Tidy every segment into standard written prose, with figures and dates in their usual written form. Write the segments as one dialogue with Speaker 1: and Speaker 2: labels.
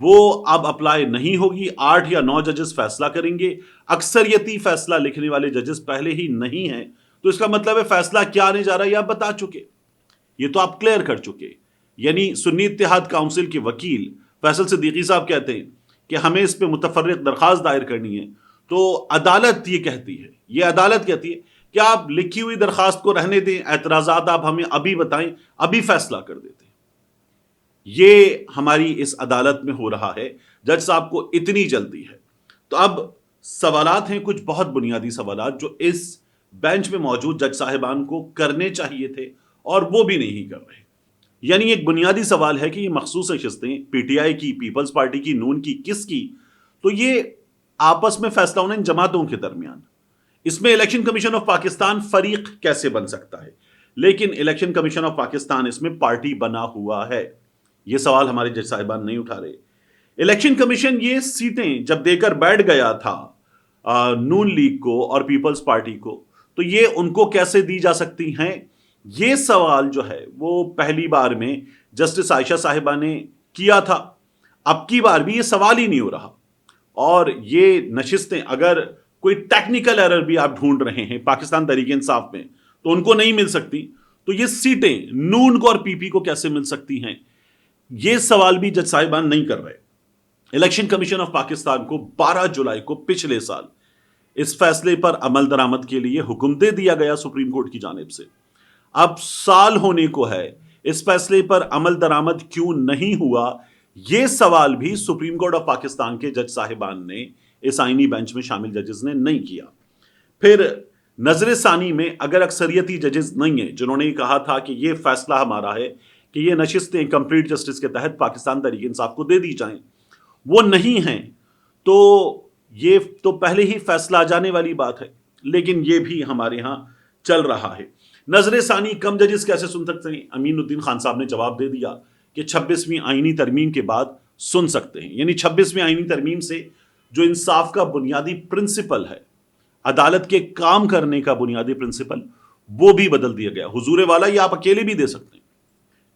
Speaker 1: وہ اب اپلائی نہیں ہوگی. 8 یا 9 ججز فیصلہ کریں گے. اکثریتی فیصلہ لکھنے والے ججز پہلے ہی نہیں ہیں, تو اس کا مطلب ہے فیصلہ کیا آنے جا رہا ہے یہ آپ بتا چکے, یہ تو آپ کلیئر کر چکے. یعنی سنی اتحاد کونسل کے وکیل فیصل صدیقی صاحب کہتے ہیں کہ ہمیں اس پہ متفرق درخواست دائر کرنی ہے, تو عدالت یہ کہتی ہے, یہ عدالت کہتی ہے کہ آپ لکھی ہوئی درخواست کو رہنے دیں, اعتراضات آپ ہمیں ابھی بتائیں, ابھی فیصلہ کر دیتے ہیں. یہ ہماری اس عدالت میں ہو رہا ہے. جج صاحب کو اتنی جلدی ہے. تو اب سوالات ہیں کچھ بہت بنیادی سوالات جو اس بینچ میں موجود جج صاحبان کو کرنے چاہیے تھے اور وہ بھی نہیں کر رہے. یعنی ایک بنیادی سوال ہے کہ یہ مخصوص نشستیں پی ٹی آئی کی, پیپلز پارٹی کی, نون کی, کس کی, تو یہ آپس میں فیصلہ ہونا ان جماعتوں کے درمیان. اس میں الیکشن کمیشن آف پاکستان فریق کیسے بن سکتا ہے؟ لیکن الیکشن کمیشن آف پاکستان اس میں پارٹی بنا ہوا ہے. یہ سوال ہمارے جج صاحبان نہیں اٹھا رہے. الیکشن کمیشن یہ سیٹیں جب دے کر بیٹھ گیا تھا نون لیگ کو اور پیپلز پارٹی کو, تو یہ ان کو کیسے دی جا سکتی ہیں؟ یہ سوال جو ہے وہ پہلی بار میں جسٹس عائشہ صاحبہ نے کیا تھا. اب کی بار بھی یہ سوال ہی نہیں ہو رہا. اور یہ نشستیں اگر کوئی ٹیکنیکل ایرر بھی آپ ڈھونڈ رہے ہیں پاکستان تحریک انصاف میں تو ان کو نہیں مل سکتی, تو یہ سیٹیں نون کو اور پی پی کو کیسے مل سکتی ہیں؟ یہ سوال بھی جج صاحبان نہیں کر رہے. الیکشن کمیشن آف پاکستان کو 12 جولائی کو پچھلے سال اس فیصلے پر عمل درآمد کے لیے حکم دے دیا گیا سپریم کورٹ کی جانب سے. اب سال ہونے کو ہے, اس فیصلے پر عمل درآمد کیوں نہیں ہوا؟ یہ سوال بھی سپریم کورٹ آف پاکستان کے جج صاحبان نے اس آئینی بینچ میں شامل ججز نے نہیں کیا. پھر نظر ثانی میں اگر اکثریتی ججز نہیں ہیں جنہوں نے کہا تھا کہ یہ فیصلہ ہمارا ہے کہ یہ نشستیں کمپلیٹ جسٹس کے تحت پاکستان تحریک انصاف کو دے دی جائیں, وہ نہیں ہیں, تو یہ تو پہلے ہی فیصلہ آ جانے والی بات ہے. لیکن یہ بھی ہمارے ہاں چل رہا ہے. نظر ثانی کم ججز کیسے سن سکتے ہیں؟ امین الدین خان صاحب نے جواب دے دیا کہ 26ویں آئینی ترمیم کے بعد سن سکتے ہیں. یعنی 26ویں آئینی ترمیم سے جو انصاف کا بنیادی پرنسپل ہے, عدالت کے کام کرنے کا بنیادی پرنسپل, وہ بھی بدل دیا گیا. حضور والا یہ آپ اکیلے بھی دے سکتے ہیں,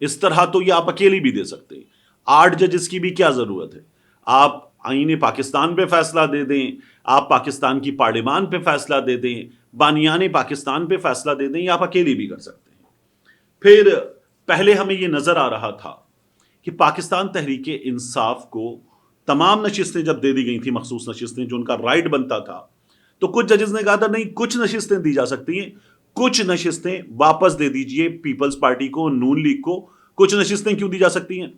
Speaker 1: اس طرح تو یہ آپ اکیلے بھی دے سکتے ہیں. 8 ججز کی بھی کیا ضرورت ہے؟ آپ آئین پاکستان پہ فیصلہ دے دیں, آپ پاکستان کی پارلیمان پہ فیصلہ دے دیں, بانیان پاکستان پہ فیصلہ دے دیں, یا آپ اکیلے بھی کر سکتے ہیں. پھر پہلے ہمیں یہ نظر آ رہا تھا کہ پاکستان تحریک انصاف کو تمام نشستیں جب دے دی گئی تھیں, مخصوص نشستیں جو ان کا رائٹ بنتا تھا, تو کچھ ججز نے کہا تھا نہیں, کچھ نشستیں دی جا سکتی ہیں, کچھ نشستیں واپس دے دیجئے پیپلز پارٹی کو, نون لیگ کو. کچھ نشستیں کیوں دی جا سکتی ہیں؟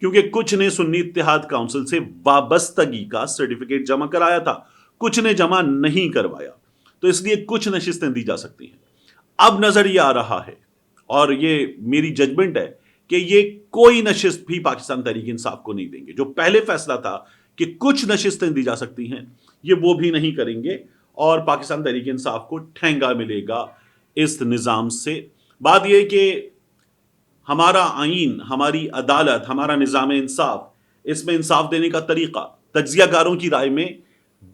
Speaker 1: کیونکہ کچھ نے سنی اتحاد کونسل سے وابستگی کا سرٹیفکیٹ جمع کرایا تھا, کچھ نے جمع نہیں کروایا, تو اس لیے کچھ نشستیں دی جا سکتی ہیں. اب نظر یہ آ رہا ہے, اور یہ میری ججمنٹ ہے, کہ یہ کوئی نشست بھی پاکستان تحریک انصاف کو نہیں دیں گے. جو پہلے فیصلہ تھا کہ کچھ نشستیں دی جا سکتی ہیں, یہ وہ بھی نہیں کریں گے, اور پاکستان تحریک انصاف کو ٹھینگا ملے گا اس نظام سے. بات یہ کہ ہمارا آئین, ہماری عدالت, ہمارا نظام انصاف, اس میں انصاف دینے کا طریقہ تجزیہ کاروں کی رائے میں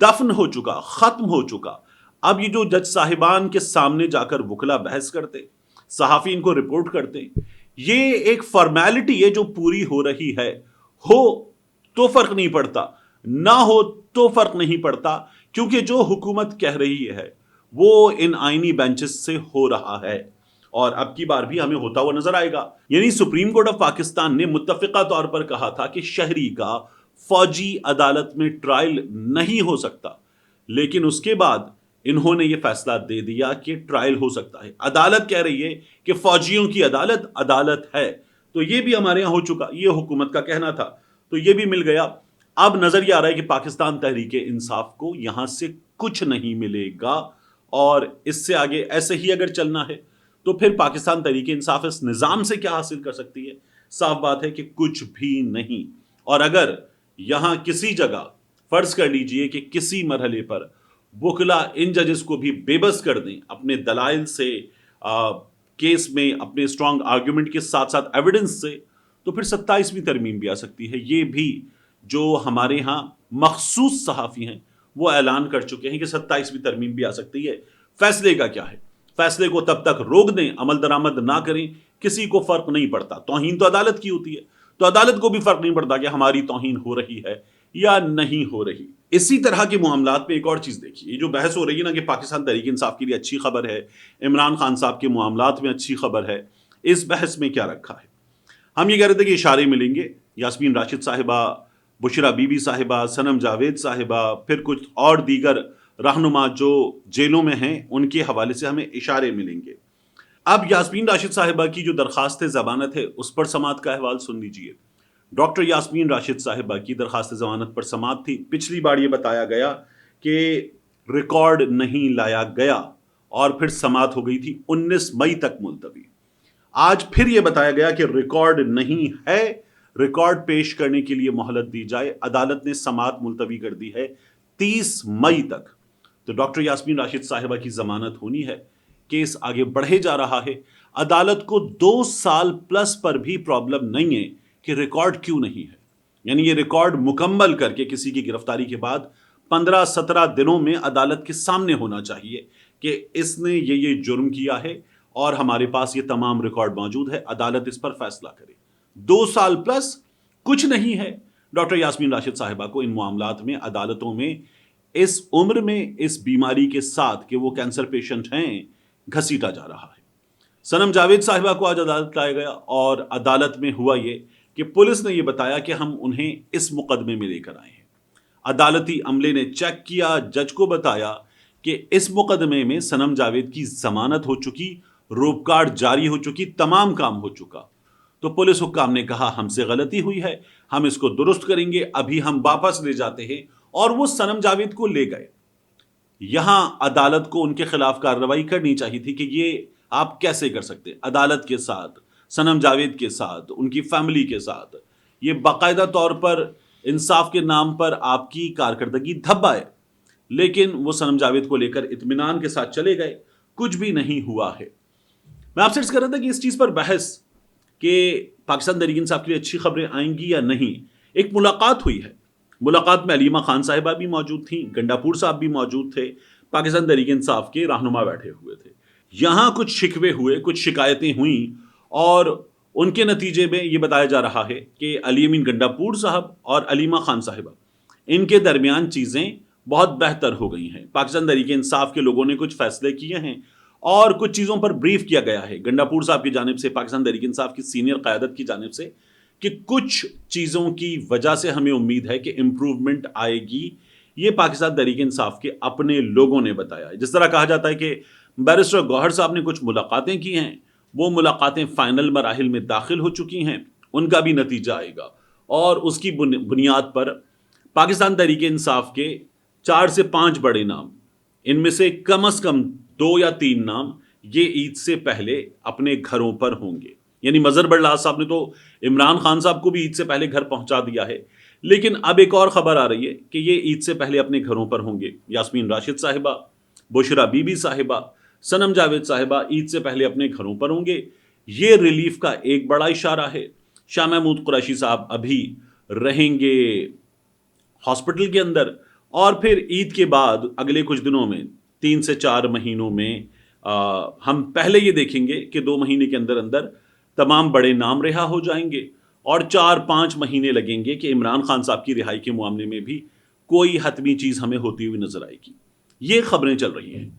Speaker 1: دفن ہو چکا, ختم ہو چکا. اب یہ جو جج صاحبان کے سامنے جا کر وکلا بحث کرتے, صحافی ان کو رپورٹ کرتے, یہ ایک فارمیلٹی ہے جو پوری ہو رہی ہے. ہو تو فرق نہیں پڑتا, نہ ہو تو فرق نہیں پڑتا, کیونکہ جو حکومت کہہ رہی ہے وہ ان آئینی بینچز سے ہو رہا ہے, اور اب کی بار بھی ہمیں ہوتا ہوا نظر آئے گا. یعنی سپریم کورٹ آف پاکستان نے متفقہ طور پر کہا تھا کہ شہری کا فوجی عدالت میں ٹرائل نہیں ہو سکتا, لیکن اس کے بعد انہوں نے یہ فیصلہ دے دیا کہ ٹرائل ہو سکتا ہے. عدالت کہہ رہی ہے کہ فوجیوں کی عدالت عدالت ہے, تو یہ بھی ہمارے یہاں ہو چکا. یہ حکومت کا کہنا تھا, تو یہ بھی مل گیا. اب نظر یہ آ رہا ہے کہ پاکستان تحریک انصاف کو یہاں سے کچھ نہیں ملے گا, اور اس سے آگے ایسے ہی اگر چلنا ہے تو پھر پاکستان تحریک انصاف اس نظام سے کیا حاصل کر سکتی ہے؟ صاف بات ہے کہ کچھ بھی نہیں. اور اگر یہاں کسی جگہ فرض کر لیجئے کہ کسی مرحلے پر وکلا ان ججز کو بھی بے بس کر دیں اپنے دلائل سے, کیس میں اپنے اسٹرانگ آرگیومنٹ کے ساتھ ساتھ ایویڈنس سے, تو پھر 27ویں ترمیم بھی آ سکتی ہے. یہ بھی جو ہمارے ہاں مخصوص صحافی ہیں وہ اعلان کر چکے ہیں کہ 27ویں ترمیم بھی آ سکتی ہے. فیصلے کا کیا ہے؟ فیصلے کو تب تک روک دیں, عمل درآمد نہ کریں, کسی کو فرق نہیں پڑتا. توہین تو عدالت کی ہوتی ہے, تو عدالت کو بھی فرق نہیں پڑتا کہ ہماری توہین ہو رہی ہے یا نہیں ہو رہی۔ اسی طرح کے معاملات میں ایک اور چیز دیکھیے، یہ جو بحث ہو رہی ہے نا کہ پاکستان تحریک انصاف کے لیے اچھی خبر ہے، عمران خان صاحب کے معاملات میں اچھی خبر ہے، اس بحث میں کیا رکھا ہے؟ ہم یہ کہہ رہے تھے کہ اشارے ملیں گے، یاسمین راشد صاحبہ، بشرا بی بی صاحبہ، صنم جاوید صاحبہ، پھر کچھ اور دیگر رہنما جو جیلوں میں ہیں ان کے حوالے سے ہمیں اشارے ملیں گے۔ اب یاسمین راشد صاحبہ کی جو درخواست ضمانت ہے اس پر سماعت کا احوال سن لیجئے۔ ڈاکٹر یاسمین راشد صاحبہ کی درخواست ضمانت پر سماعت تھی۔ پچھلی بار یہ بتایا گیا کہ ریکارڈ نہیں لایا گیا اور پھر سماعت ہو گئی تھی 19 مئی تک ملتوی۔ آج پھر یہ بتایا گیا کہ ریکارڈ نہیں ہے، ریکارڈ پیش کرنے کے لیے مہلت دی جائے۔ عدالت نے سماعت ملتوی کر دی ہے 30 مئی تک۔ تو ڈاکٹر یاسمین راشد صاحبہ کی ضمانت ہونی ہے، کیس آگے بڑھے جا رہا ہے۔ عدالت کو 2 سال پلس پر بھی پرابلم نہیں ہے کہ ریکارڈ کیوں نہیں ہے، یعنی یہ ریکارڈ مکمل کر کے کسی کی گرفتاری کے بعد 15-17 دنوں میں عدالت کے سامنے ہونا چاہیے کہ اس نے یہ جرم کیا ہے اور ہمارے پاس یہ تمام ریکارڈ موجود ہے، عدالت اس پر فیصلہ کرے۔ 2 سال پلس کچھ نہیں ہے۔ ڈاکٹر یاسمین راشد صاحبہ کو ان معاملات میں عدالتوں میں اس عمر میں اس بیماری کے ساتھ کہ وہ کینسر پیشنٹ ہیں گھسیٹا جا رہا ہے۔ صنم جاوید صاحبہ کو آج عدالت لایا گیا اور عدالت میں ہوا یہ کہ پولیس نے یہ بتایا کہ ہم انہیں اس مقدمے میں لے کر آئے ہیں۔ عدالتی عملے نے چیک کیا، جج کو بتایا کہ اس مقدمے میں صنم جاوید کی ضمانت ہو چکی، روپکار جاری ہو چکی، تمام کام ہو چکا۔ تو پولیس حکام نے کہا ہم سے غلطی ہوئی ہے، ہم اس کو درست کریں گے، ابھی ہم واپس لے جاتے ہیں، اور وہ صنم جاوید کو لے گئے۔ یہاں عدالت کو ان کے خلاف کارروائی کرنی چاہیے تھی کہ یہ آپ کیسے کر سکتے؟ عدالت کے ساتھ، صنم جاوید کے ساتھ، ان کی فیملی کے ساتھ یہ باقاعدہ طور پر انصاف کے نام پر آپ کی کارکردگی دھبا ہے، لیکن وہ صنم جاوید کو لے کر اطمینان کے ساتھ چلے گئے، کچھ بھی نہیں ہوا ہے۔ میں آپ سے عرض کر رہا تھا کہ اس چیز پر بحث کہ پاکستان تحریک انصاف کے لیے اچھی خبریں آئیں گی یا نہیں، ایک ملاقات ہوئی ہے۔ ملاقات میں علیمہ خان صاحبہ بھی موجود تھیں، گنڈاپور صاحب بھی موجود تھے، پاکستان تحریک انصاف کے رہنما بیٹھے ہوئے تھے۔ یہاں کچھ شکوے ہوئے، کچھ شکایتیں ہوئیں، اور ان کے نتیجے میں یہ بتایا جا رہا ہے کہ علی امین گنڈاپور صاحب اور علیمہ خان صاحبہ ان کے درمیان چیزیں بہت بہتر ہو گئی ہیں۔ پاکستان تحریک انصاف کے لوگوں نے کچھ فیصلے کیے ہیں اور کچھ چیزوں پر بریف کیا گیا ہے گنڈاپور صاحب کی جانب سے، پاکستان تحریک انصاف کی سینئر قیادت کی جانب سے، کہ کچھ چیزوں کی وجہ سے ہمیں امید ہے کہ امپروومنٹ آئے گی۔ یہ پاکستان تحریک انصاف کے اپنے لوگوں نے بتایا ہے۔ جس طرح کہا جاتا ہے کہ بیرسٹر گوہر صاحب نے کچھ ملاقاتیں کی ہیں، وہ ملاقاتیں فائنل مراحل میں داخل ہو چکی ہیں، ان کا بھی نتیجہ آئے گا، اور اس کی بنیاد پر پاکستان تحریک انصاف کے 4 سے 5 بڑے نام، ان میں سے کم از کم 2 یا 3 نام یہ عید سے پہلے اپنے گھروں پر ہوں گے۔ یعنی مظہر بڑلاس صاحب نے تو عمران خان صاحب کو بھی عید سے پہلے گھر پہنچا دیا ہے، لیکن اب ایک اور خبر آ رہی ہے کہ یہ عید سے پہلے اپنے گھروں پر ہوں گے۔ یاسمین راشد صاحبہ، بشرا بی بی صاحبہ، صنم جاوید صاحبہ عید سے پہلے اپنے گھروں پر ہوں گے۔ یہ ریلیف کا ایک بڑا اشارہ ہے۔ شاہ محمود قریشی صاحب ابھی رہیں گے ہاسپٹل کے اندر، اور پھر عید کے بعد اگلے کچھ دنوں میں 3 سے 4 مہینوں میں ہم پہلے یہ دیکھیں گے کہ 2 مہینے کے اندر اندر تمام بڑے نام رہا ہو جائیں گے، اور 4-5 مہینے لگیں گے کہ عمران خان صاحب کی رہائی کے معاملے میں بھی کوئی حتمی چیز ہمیں ہوتی ہوئی نظر آئے گی۔ یہ خبریں چل رہی ہیں۔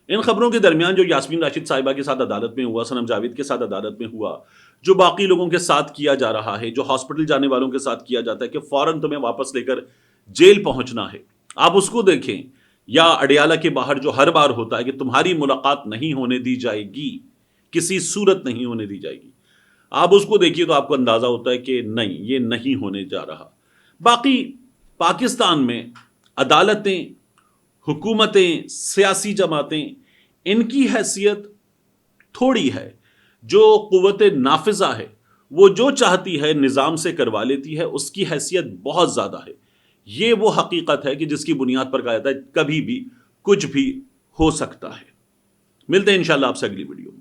Speaker 1: ان خبروں کے درمیان جو یاسمین راشد صاحبہ کے ساتھ عدالت میں ہوا، صنم جاوید کے ساتھ عدالت میں ہوا، جو باقی لوگوں کے ساتھ کیا جا رہا ہے، جو ہاسپٹل جانے والوں کے ساتھ کیا جاتا ہے کہ فوراً تمہیں واپس لے کر جیل پہنچنا ہے، آپ اس کو دیکھیں۔ یا اڈیالہ کے باہر جو ہر بار ہوتا ہے کہ تمہاری ملاقات نہیں ہونے دی جائے گی، کسی صورت نہیں ہونے دی جائے گی، آپ اس کو دیکھیے تو آپ کو اندازہ ہوتا ہے کہ نہیں، یہ نہیں ہونے جا رہا۔ باقی پاکستان میں عدالتیں، حکومتیں، سیاسی جماعتیں، ان کی حیثیت تھوڑی ہے۔ جو قوت نافذہ ہے وہ جو چاہتی ہے نظام سے کروا لیتی ہے، اس کی حیثیت بہت زیادہ ہے۔ یہ وہ حقیقت ہے کہ جس کی بنیاد پر کہا جاتا ہے کبھی بھی کچھ بھی ہو سکتا ہے۔ ملتے ہیں انشاءاللہ آپ سے اگلی ویڈیو میں۔